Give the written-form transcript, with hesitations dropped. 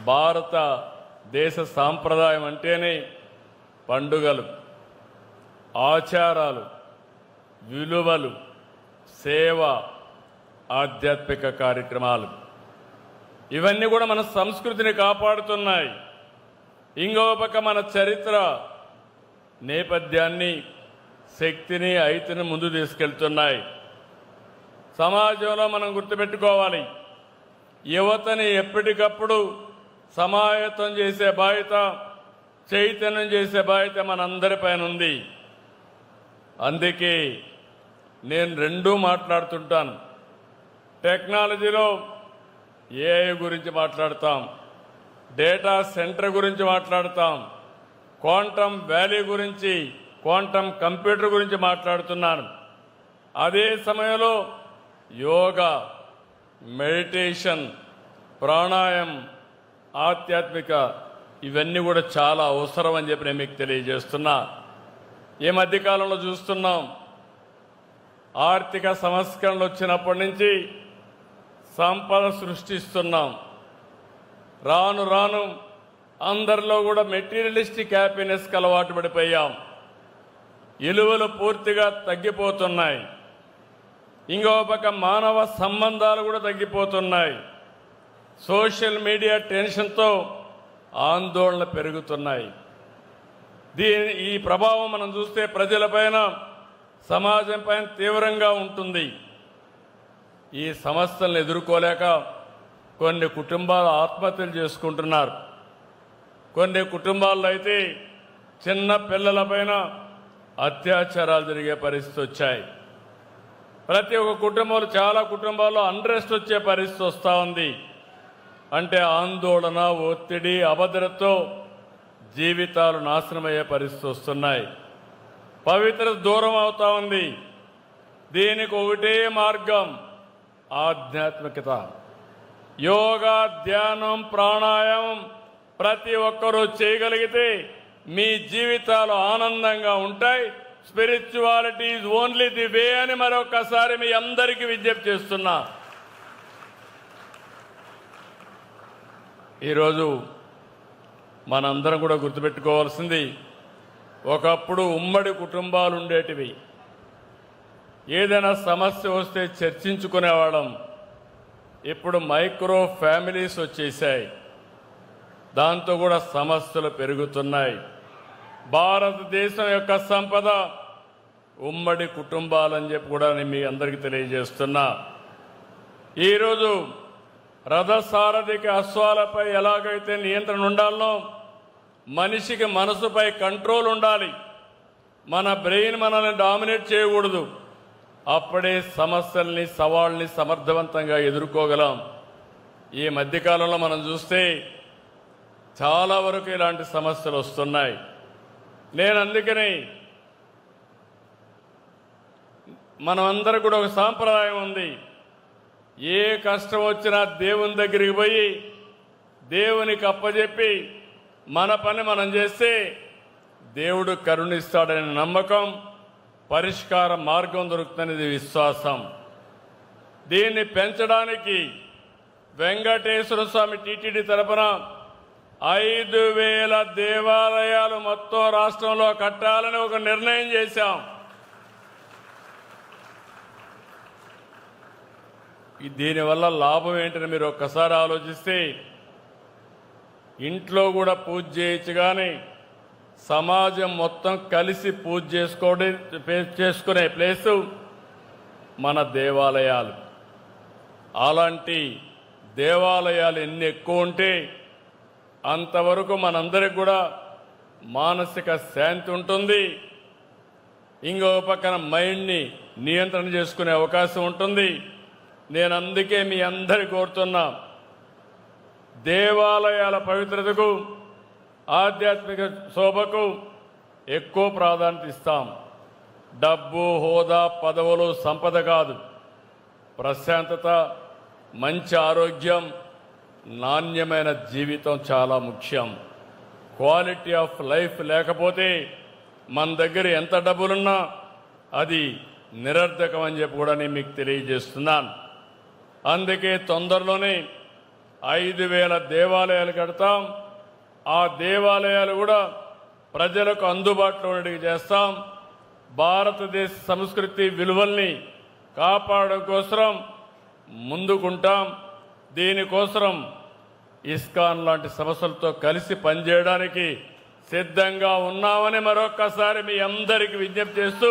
భారతదేశ సాంప్రదాయం అంటేనే పండుగలు, ఆచారాలు, విలువలు, సేవ, ఆధ్యాత్మిక కార్యక్రమాలు ఇవన్నీ కూడా మన సంస్కృతిని కాపాడుతున్నాయి. ఇంకో పక్క మన చరిత్ర నేపథ్యాన్ని, శక్తిని, ఐతిని ముందు తీసుకెళ్తున్నాయి. సమాజంలో మనం గుర్తుపెట్టుకోవాలి, యువతని ఎప్పటికప్పుడు సమాయత్తం చేసే బాధ్యత, చైతన్యం చేసే బాధ్యత మనందరిపైన ఉంది. అందుకే నేను రెండూ మాట్లాడుతుంటాను. టెక్నాలజీలో ఏఐ గురించి మాట్లాడతాం, డేటా సెంటర్ గురించి మాట్లాడతాం, క్వాంటమ్ వ్యాలీ గురించి, క్వాంటమ్ కంప్యూటర్ గురించి మాట్లాడుతున్నాను. అదే సమయంలో యోగా, మెడిటేషన్, ప్రాణాయామం, ఆధ్యాత్మిక ఇవన్నీ కూడా చాలా అవసరం అని చెప్పి నేను మీకు తెలియజేస్తున్నా. ఈ మధ్యకాలంలో చూస్తున్నాం, ఆర్థిక సంస్కరణలు వచ్చినప్పటి నుంచి సంపద సృష్టిస్తున్నాం. రాను రాను అందరిలో కూడా మెటీరియలిస్టిక్ హ్యాపీనెస్కి అలవాటు పడిపోయాం. విలువలు పూర్తిగా తగ్గిపోతున్నాయి. ఇంకో పక్క మానవ సంబంధాలు కూడా తగ్గిపోతున్నాయి. సోషల్ మీడియా టెన్షన్తో ఆందోళన పెరుగుతున్నాయి. ఈ ప్రభావం మనం చూస్తే ప్రజలపైన, సమాజం పైన తీవ్రంగా ఉంటుంది. ఈ సమస్యలను ఎదుర్కోలేక కొన్ని కుటుంబాలు ఆత్మహత్యలు చేసుకుంటున్నారు. కొన్ని కుటుంబాల్లో అయితే చిన్న పిల్లలపైన అత్యాచారాలు జరిగే పరిస్థితి వచ్చాయి. ప్రతి ఒక్క కుటుంబంలో, చాలా కుటుంబాల్లో అన్రెస్ట్ వచ్చే పరిస్థితి వస్తూ ఉంది. అంటే ఆందోళన, ఒత్తిడి, అభద్రతతో జీవితాలు నాశనమయ్యే పరిస్థితి వస్తున్నాయి. పవిత్రత దూరం అవుతా ఉంది. దీనికి ఒకటే మార్గం, ఆధ్యాత్మికత. యోగా, ధ్యానం, ప్రాణాయామం ప్రతి ఒక్కరూ చేయగలిగితే మీ జీవితాలు ఆనందంగా ఉంటాయి. Spirituality is only the way అని మరొకసారి మీ అందరికీ విజ్ఞప్తి చేస్తున్నా. ఈరోజు మనందరం కూడా గుర్తుపెట్టుకోవాల్సింది, ఒకప్పుడు ఉమ్మడి కుటుంబాలు ఉండేటివి. ఏదైనా సమస్య వస్తే చర్చించుకునేవాళ్ళం. ఇప్పుడు మైక్రో ఫ్యామిలీస్ వచ్చేసాయి. దాంతో కూడా సమస్యలు పెరుగుతున్నాయి. భారతదేశం యొక్క సంపద ఉమ్మడి కుటుంబాలని చెప్పి కూడా నేను మీ అందరికీ తెలియజేస్తున్నా. ఈరోజు రథసారథికి అశ్వాలపై ఎలాగైతే నియంత్రణ ఉండాలనో, మనిషికి మనసుపై కంట్రోల్ ఉండాలి. మన బ్రెయిన్ మనల్ని డామినేట్ చేయకూడదు. అప్పుడే సమస్యల్ని, సవాళ్ళని సమర్థవంతంగా ఎదుర్కోగలం. ఈ మధ్యకాలంలో మనం చూస్తే చాలా వరకు ఇలాంటి సమస్యలు వస్తున్నాయి. నేను అందుకని మనమందరం కూడా ఒక సాంప్రదాయం ఉంది. ఏ కష్టం వచ్చినా దేవుని దగ్గరికి పోయి దేవునికి అప్పచెప్పి మన పని మనం చేస్తే దేవుడు కరుణిస్తాడనే నమ్మకం, పరిష్కార మార్గం దొరుకుతుందనేది విశ్వాసం. దీన్ని పెంచడానికి వెంకటేశ్వర స్వామి టీటీడీ తరపున 5,000 దేవాలయాలు మొత్తం రాష్ట్రంలో కట్టాలని ఒక నిర్ణయం చేశాం. దీనివల్ల లాభం ఏంటని మీరు ఒక్కసారి ఆలోచిస్తే, ఇంట్లో కూడా పూజ చేయొచ్చు, కానీ సమాజం మొత్తం కలిసి పూజ చేసుకునే ప్లేసు మన దేవాలయాలు. అలాంటి దేవాలయాలు ఎన్ని ఎక్కువ ఉంటే అంతవరకు మనందరికి కూడా మానసిక శాంతి ఉంటుంది. ఇంకో పక్కన మైండ్ని నియంత్రణ చేసుకునే అవకాశం ఉంటుంది. నేను అందుకే మీ అందరి కోరుతున్నా, దేవాలయాల పవిత్రతకు, ఆధ్యాత్మిక శోభకు ఎక్కువ ప్రాధాన్యత ఇస్తాం. డబ్బు, హోదా, పదవులు సంపద కాదు. ప్రశాంతత, మంచి ఆరోగ్యం, నాణ్యమైన జీవితం చాలా ముఖ్యం. క్వాలిటీ ఆఫ్ లైఫ్ లేకపోతే మన దగ్గర ఎంత డబ్బులున్నా అది నిరర్ధకం అని చెప్పి కూడా నేను మీకు తెలియజేస్తున్నాను. అందుకే తొందరలోనే 5,000 దేవాలయాలు కడతాం. ఆ దేవాలయాలు కూడా ప్రజలకు అందుబాటులో ఉండేవి చేస్తాం. భారతదేశ సంస్కృతి విలువల్ని కాపాడడం కోసం ముందుకుంటాం. దీనికోసం ఇస్కాన్ లాంటి సంస్థలతో కలిసి పనిచేయడానికి సిద్ధంగా ఉన్నామని మరొక్కసారి మీ అందరికీ విజ్ఞప్తి చేస్తూ